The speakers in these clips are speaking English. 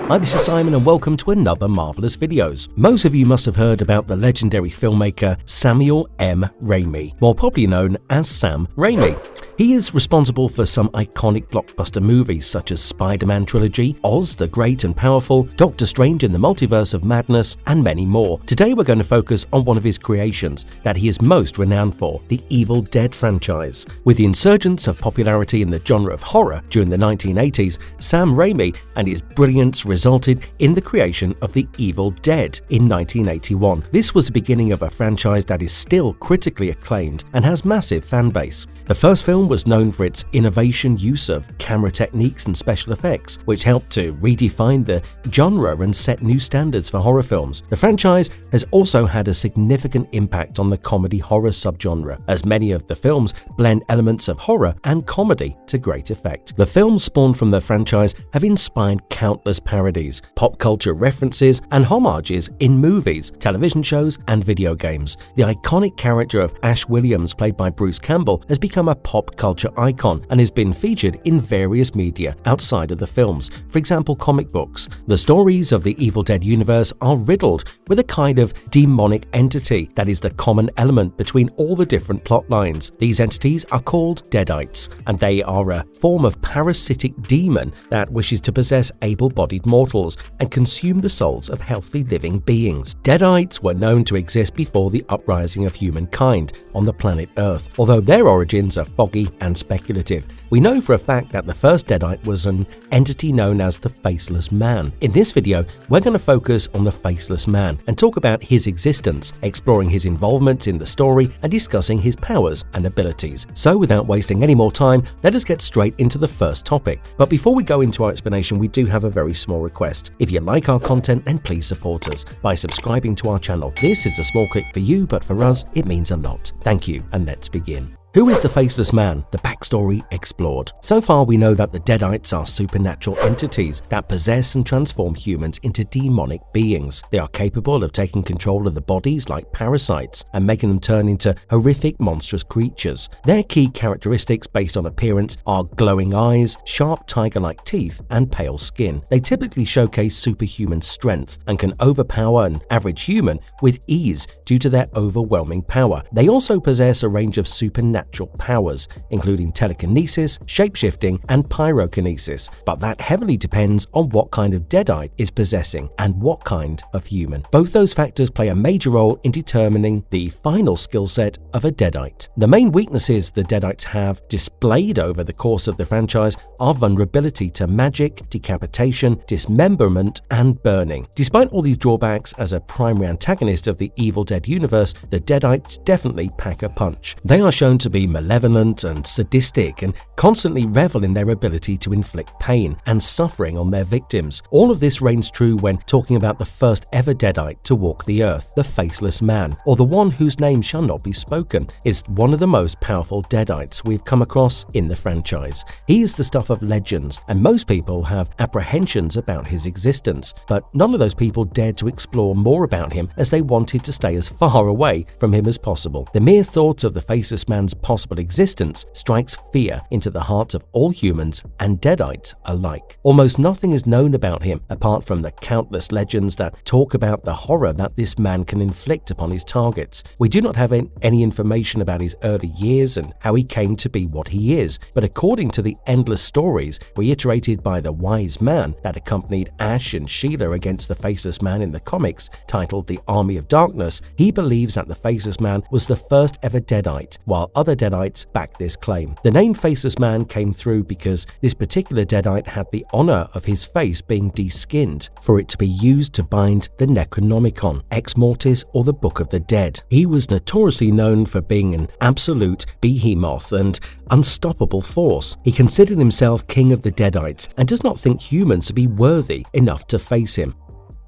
Hi, this is Simon and welcome to another Marvelous Videos. Most of you must have heard about the legendary filmmaker Samuel M. Raimi, more popularly known as Sam Raimi. He is responsible for some iconic blockbuster movies such as Spider-Man trilogy, Oz the Great and Powerful, Doctor Strange in the Multiverse of Madness, and many more. Today we're going to focus on one of his creations that he is most renowned for, the Evil Dead franchise. With the insurgence of popularity in the genre of horror during the 1980s, Sam Raimi and his brilliance resulted in the creation of the Evil Dead in 1981. This was the beginning of a franchise that is still critically acclaimed and has massive fan base. The first film was known for its innovation use of camera techniques and special effects, which helped to redefine the genre and set new standards for horror films. The franchise has also had a significant impact on the comedy horror subgenre, as many of the films blend elements of horror and comedy to great effect. The films spawned from the franchise have inspired countless parodies, pop culture references, and homages in movies, television shows, and video games. The iconic character of Ash Williams, played by Bruce Campbell, has become a pop culture icon and has been featured in various media outside of the films, for example comic books. The stories of the Evil Dead universe are riddled with a kind of demonic entity that is the common element between all the different plot lines. These entities are called Deadites, and they are a form of parasitic demon that wishes to possess able-bodied mortals and consume the souls of healthy living beings. Deadites were known to exist before the uprising of humankind on the planet Earth, although their origins are foggy and speculative. We know for a fact that the first Deadite was an entity known as the Faceless Man. In this video, we're going to focus on the Faceless Man and talk about his existence, exploring his involvement in the story and discussing his powers and abilities. So without wasting any more time, let us get straight into the first topic. But before we go into our explanation, we do have a very small request. If you like our content, then please support us by subscribing to our channel. This is a small click for you, but for us, it means a lot. Thank you, and let's begin. Who is the Faceless Man? The backstory explored. So far, we know that the Deadites are supernatural entities that possess and transform humans into demonic beings. They are capable of taking control of the bodies like parasites and making them turn into horrific, monstrous creatures. Their key characteristics based on appearance are glowing eyes, sharp tiger-like teeth, and pale skin. They typically showcase superhuman strength and can overpower an average human with ease due to their overwhelming power. They also possess a range of supernatural powers, including telekinesis, shapeshifting, and pyrokinesis, but that heavily depends on what kind of Deadite is possessing and what kind of human. Both those factors play a major role in determining the final skill set of a Deadite. The main weaknesses the Deadites have displayed over the course of the franchise are vulnerability to magic, decapitation, dismemberment, and burning. Despite all these drawbacks, as a primary antagonist of the Evil Dead universe, the Deadites definitely pack a punch. They are shown to be malevolent and sadistic and constantly revel in their ability to inflict pain and suffering on their victims. All of this reigns true when talking about the first ever Deadite to walk the earth, the Faceless Man, or the one whose name shall not be spoken, is one of the most powerful Deadites we've come across in the franchise. He is the stuff of legends, and most people have apprehensions about his existence, but none of those people dared to explore more about him as they wanted to stay as far away from him as possible. The mere thought of the Faceless Man's possible existence strikes fear into the hearts of all humans and Deadites alike. Almost nothing is known about him apart from the countless legends that talk about the horror that this man can inflict upon his targets. We do not have any information about his early years and how he came to be what he is, but according to the endless stories reiterated by the wise man that accompanied Ash and Sheila against the Faceless Man in the comics titled The Army of Darkness, he believes that the Faceless Man was the first ever Deadite, while other Deadites back this claim. The name Faceless Man came through because this particular Deadite had the honor of his face being deskinned for it to be used to bind the Necronomicon, Ex Mortis, or the Book of the Dead. He was notoriously known for being an absolute behemoth and unstoppable force. He considered himself king of the Deadites and does not think humans to be worthy enough to face him.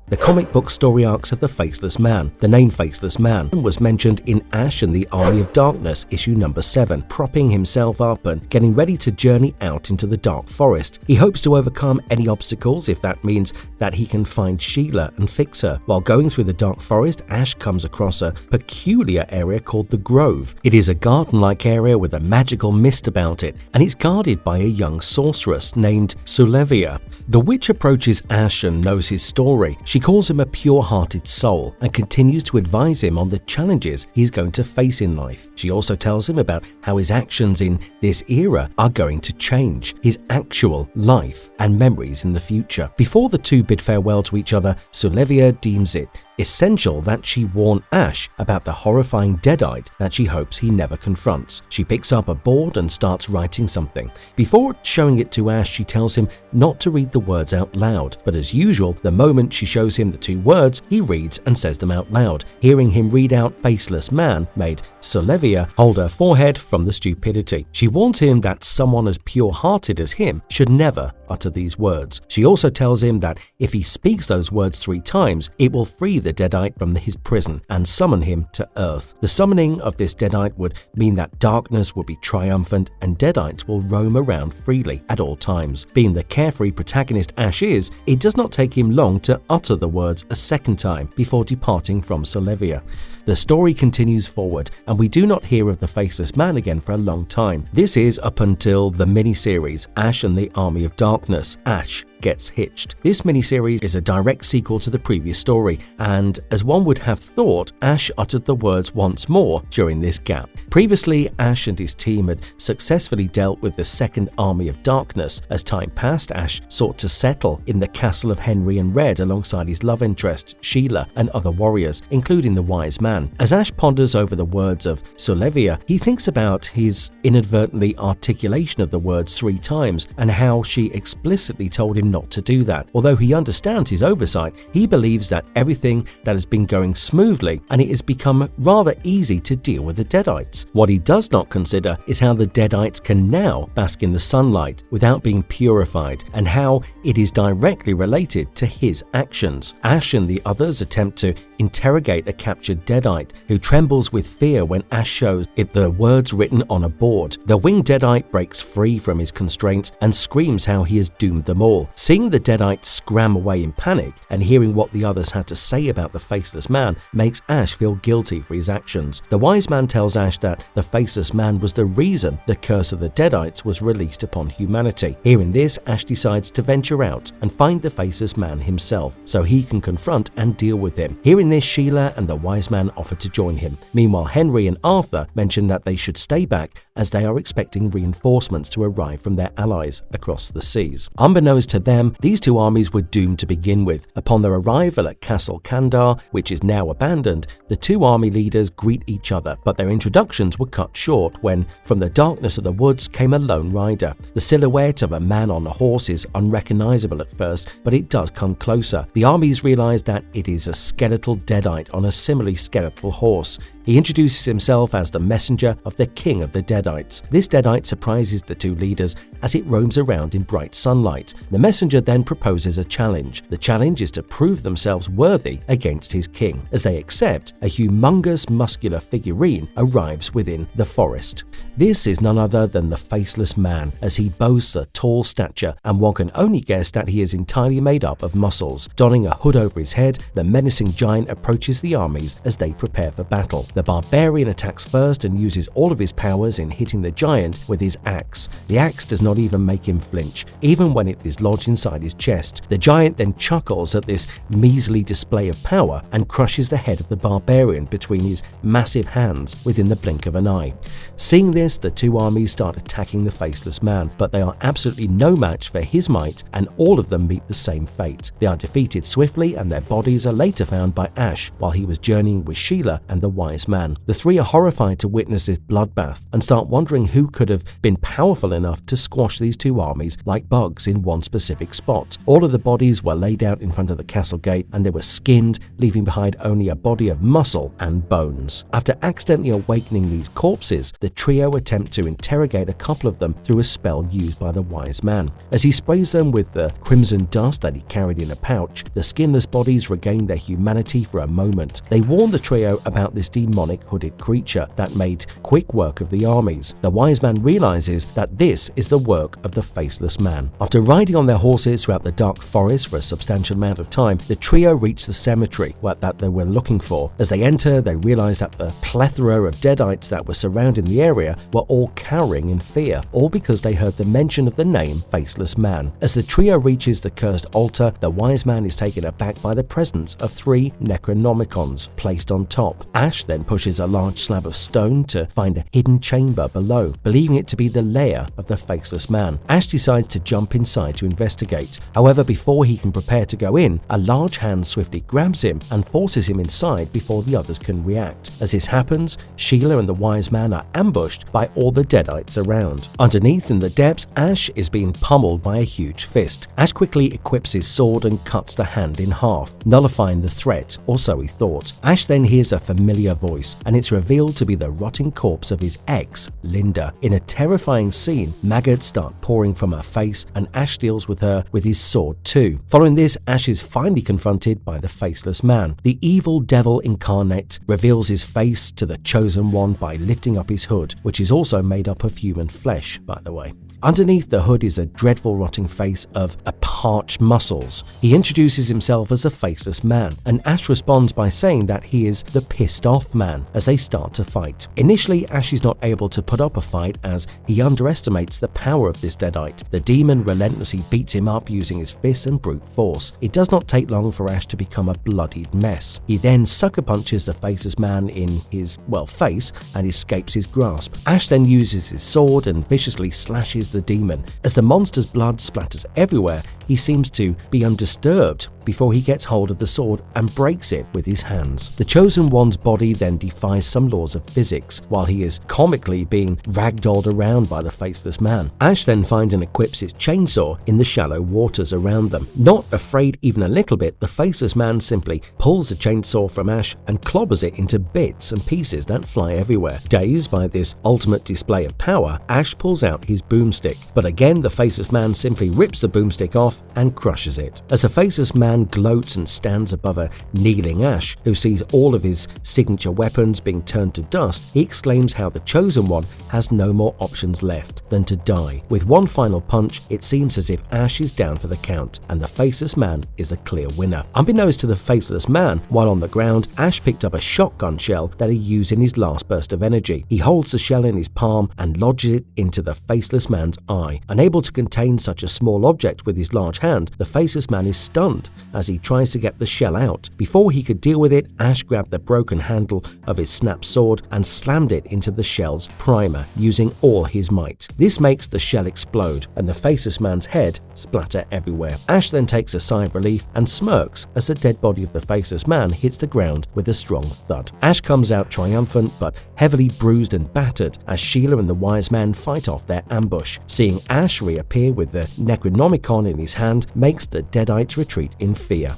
The comic book story arcs of the Faceless Man. The name Faceless Man was mentioned in Ash and the Army of Darkness, issue number 7, propping himself up and getting ready to journey out into the dark forest. He hopes to overcome any obstacles if that means that he can find Sheila and fix her. While going through the dark forest, Ash comes across a peculiar area called the Grove. It is a garden-like area with a magical mist about it, and it's guarded by a young sorceress named Sulevia. The witch approaches Ash and knows his story. She calls him a pure-hearted soul and continues to advise him on the challenges he's going to face in life. She also tells him about how his actions in this era are going to change his actual life and memories in the future. Before the two bid farewell to each other, Sulevia deems it essential that she warn Ash about the horrifying Deadite that she hopes he never confronts. She picks up a board and starts writing something. Before showing it to Ash, she tells him not to read the words out loud, but as usual, the moment she shows him the two words, he reads and says them out loud. Hearing him read out Faceless Man made Sulevia hold her forehead from the stupidity. She warns him that someone as pure-hearted as him should never utter these words. She also tells him that if he speaks those words 3 times, it will free the Deadite from his prison and summon him to Earth. The summoning of this Deadite would mean that darkness will be triumphant and Deadites will roam around freely at all times. Being the carefree protagonist Ash is, it does not take him long to utter the words a second time before departing from Sulevia. The story continues forward, and we do not hear of the Faceless Man again for a long time. This is up until the miniseries Ash and the Army of Darkness, Ash Gets Hitched. This miniseries is a direct sequel to the previous story, and as one would have thought, Ash uttered the words once more during this gap. Previously, Ash and his team had successfully dealt with the Second Army of Darkness. As time passed, Ash sought to settle in the castle of Henry and Red alongside his love interest, Sheila, and other warriors, including the Wise Man. As Ash ponders over the words of Sulevia, he thinks about his inadvertently articulation of the words 3 times and how she explicitly told him not to do that. Although he understands his oversight, he believes that everything that has been going smoothly and it has become rather easy to deal with the Deadites. What he does not consider is how the Deadites can now bask in the sunlight without being purified and how it is directly related to his actions. Ash and the others attempt to interrogate a captured Deadite who trembles with fear when Ash shows it the words written on a board. The winged Deadite breaks free from his constraints and screams how he has doomed them all. Seeing the Deadite scram away in panic and hearing what the others had to say about the Faceless Man makes Ash feel guilty for his actions. The Wise Man tells Ash that the Faceless Man was the reason the curse of the Deadites was released upon humanity. Hearing this, Ash decides to venture out and find the Faceless Man himself so he can confront and deal with him. Hearing this, Sheila and the Wise Man offer to join him. Meanwhile, Henry and Arthur mention that they should stay back as they are expecting reinforcements to arrive from their allies across the seas. Unbeknownst to them, these two armies were doomed to begin with. Upon their arrival at Castle Kandar, which is now abandoned, the two army leaders greet each other, but their introductions were cut short when, from the darkness of the woods, came a lone rider. The silhouette of a man on a horse is unrecognizable at first, but it does come closer. The armies realize that it is a skeletal Deadite on a similarly skeletal horse. He introduces himself as the messenger of the king of the Deadites. This Deadite surprises the two leaders as it roams around in bright sunlight. The messenger then proposes a challenge. The challenge is to prove themselves worthy against his king. As they accept, a humongous muscular figurine arrives within the forest. This is none other than the Faceless Man, as he boasts a tall stature, and one can only guess that he is entirely made up of muscles. Donning a hood over his head, the menacing giant approaches the armies as they prepare for battle. The barbarian attacks first and uses all of his powers in hitting the giant with his axe. The axe does not even make him flinch, even when it is lodged inside his chest. The giant then chuckles at this measly display of power and crushes the head of the barbarian between his massive hands within the blink of an eye. Seeing this, the two armies start attacking the Faceless Man, but they are absolutely no match for his might, and all of them meet the same fate. They are defeated swiftly, and their bodies are later found by Ash while he was journeying with Sheila and the Wise Faceless Man. The three are horrified to witness this bloodbath and start wondering who could have been powerful enough to squash these two armies like bugs in one specific spot. All of the bodies were laid out in front of the castle gate and they were skinned, leaving behind only a body of muscle and bones. After accidentally awakening these corpses, the trio attempt to interrogate a couple of them through a spell used by the wise man. As he sprays them with the crimson dust that he carried in a pouch, the skinless bodies regain their humanity for a moment. They warn the trio about this demonic hooded creature that made quick work of the armies. The wise man realizes that this is the work of the Faceless Man. After riding on their horses throughout the dark forest for a substantial amount of time, the trio reach the cemetery that they were looking for. As they enter, they realize that the plethora of Deadites that were surrounding the area were all cowering in fear, all because they heard the mention of the name Faceless Man. As the trio reaches the cursed altar, the wise man is taken aback by the presence of three Necronomicons placed on top. Ash then pushes a large slab of stone to find a hidden chamber below, believing it to be the lair of the Faceless Man. Ash decides to jump inside to investigate. However, before he can prepare to go in, a large hand swiftly grabs him and forces him inside before the others can react. As this happens, Sheila and the wise man are ambushed by all the Deadites around. Underneath in the depths, Ash is being pummeled by a huge fist. Ash quickly equips his sword and cuts the hand in half, nullifying the threat, or so he thought. Ash then hears a familiar voice, and it's revealed to be the rotting corpse of his ex, Linda. In a terrifying scene, maggots start pouring from her face, and Ash deals with her with his sword too. Following this, Ash is finally confronted by the Faceless Man. The evil devil incarnate reveals his face to the Chosen One by lifting up his hood, which is also made up of human flesh, by the way. Underneath the hood is a dreadful rotting face of parched muscles. He introduces himself as a Faceless Man, and Ash responds by saying that he is the pissed off man as they start to fight. Initially, Ash is not able to put up a fight as he underestimates the power of this Deadite. The demon relentlessly beats him up using his fists and brute force. It does not take long for Ash to become a bloodied mess. He then sucker punches the Faceless Man in his, face and escapes his grasp. Ash then uses his sword and viciously slashes the demon. As the monster's blood splatters everywhere, he seems to be undisturbed before he gets hold of the sword and breaks it with his hands. The Chosen One's body then defies some laws of physics, while he is comically being ragdolled around by the Faceless Man. Ash then finds and equips his chainsaw in the shallow waters around them. Not afraid even a little bit, the Faceless Man simply pulls the chainsaw from Ash and clobbers it into bits and pieces that fly everywhere. Dazed by this ultimate display of power, Ash pulls out his boomstick, but again the Faceless Man simply rips the boomstick off and crushes it. As the Faceless Man gloats and stands above a kneeling Ash, who sees all of his signature weapons being turned to dust, he exclaims how the Chosen One has no more options left than to die. With one final punch, it seems as if Ash is down for the count, and the Faceless Man is the clear winner. Unbeknownst to the Faceless Man, while on the ground, Ash picked up a shotgun shell that he used in his last burst of energy. He holds the shell in his palm and lodges it into the Faceless Man's eye. Unable to contain such a small object with his large hand, the Faceless Man is stunned as he tries to get the shell out. Before he could deal with it, Ash grabbed the broken handle of his snapped sword and slammed it into the shell's primer, using all his might. This makes the shell explode, and the Faceless Man's head splatter everywhere. Ash then takes a sigh of relief and smirks as the dead body of the Faceless Man hits the ground with a strong thud. Ash comes out triumphant, but heavily bruised and battered as Sheila and the Wise Man fight off their ambush. Seeing Ash reappear with the Necronomicon in his hand makes the Deadites retreat in fear.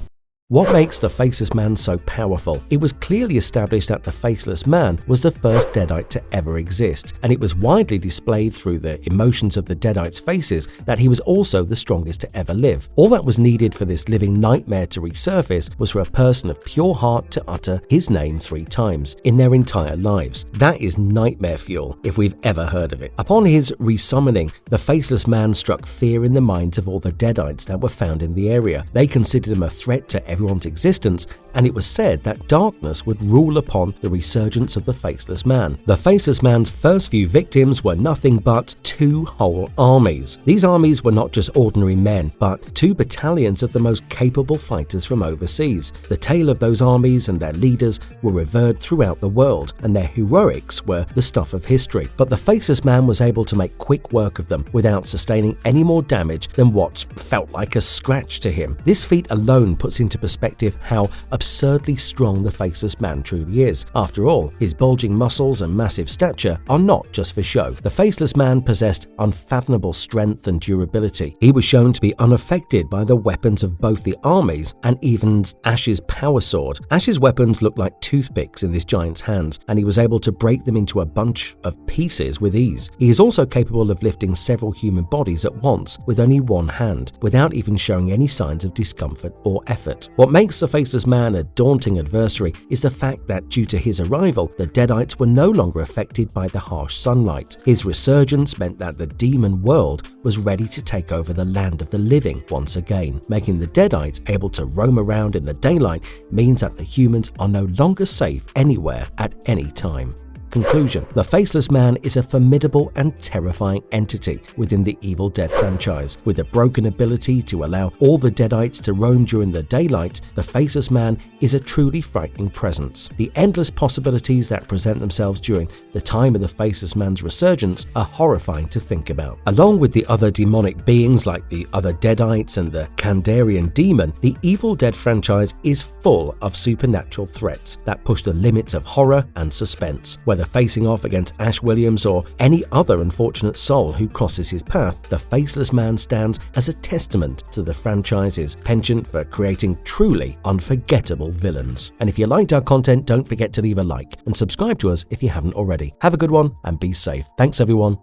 What makes the Faceless Man so powerful? It was clearly established that the Faceless Man was the first Deadite to ever exist, and it was widely displayed through the emotions of the Deadites' faces that he was also the strongest to ever live. All that was needed for this living nightmare to resurface was for a person of pure heart to utter his name 3 times in their entire lives. That is nightmare fuel, if we've ever heard of it. Upon his resummoning, the Faceless Man struck fear in the minds of all the Deadites that were found in the area. They considered him a threat to everyone's existence, and it was said that darkness would rule upon the resurgence of the Faceless Man. The Faceless Man's first few victims were nothing but 2 whole armies. These armies were not just ordinary men, but 2 battalions of the most capable fighters from overseas. The tale of those armies and their leaders were revered throughout the world, and their heroics were the stuff of history. But the Faceless Man was able to make quick work of them without sustaining any more damage than what felt like a scratch to him. This feat alone puts into perspective how absurdly strong the Faceless Man truly is. After all, his bulging muscles and massive stature are not just for show. The Faceless Man possessed unfathomable strength and durability. He was shown to be unaffected by the weapons of both the armies and even Ash's power sword. Ash's weapons looked like toothpicks in this giant's hands, and he was able to break them into a bunch of pieces with ease. He is also capable of lifting several human bodies at once with only one hand, without even showing any signs of discomfort or effort. What makes the Faceless Man a daunting adversary is the fact that due to his arrival, the Deadites were no longer affected by the harsh sunlight. His resurgence meant that the demon world was ready to take over the land of the living once again. Making the Deadites able to roam around in the daylight means that the humans are no longer safe anywhere at any time. Conclusion: the Faceless Man is a formidable and terrifying entity within the Evil Dead franchise. With a broken ability to allow all the Deadites to roam during the daylight, the Faceless Man is a truly frightening presence. The endless possibilities that present themselves during the time of the Faceless Man's resurgence are horrifying to think about. Along with the other demonic beings like the other Deadites and the Kandarian demon, the Evil Dead franchise is full of supernatural threats that push the limits of horror and suspense. Whether facing off against Ash Williams or any other unfortunate soul who crosses his path, the Faceless Man stands as a testament to the franchise's penchant for creating truly unforgettable villains. And if you liked our content, don't forget to leave a like and subscribe to us if you haven't already. Have a good one and be safe. Thanks everyone.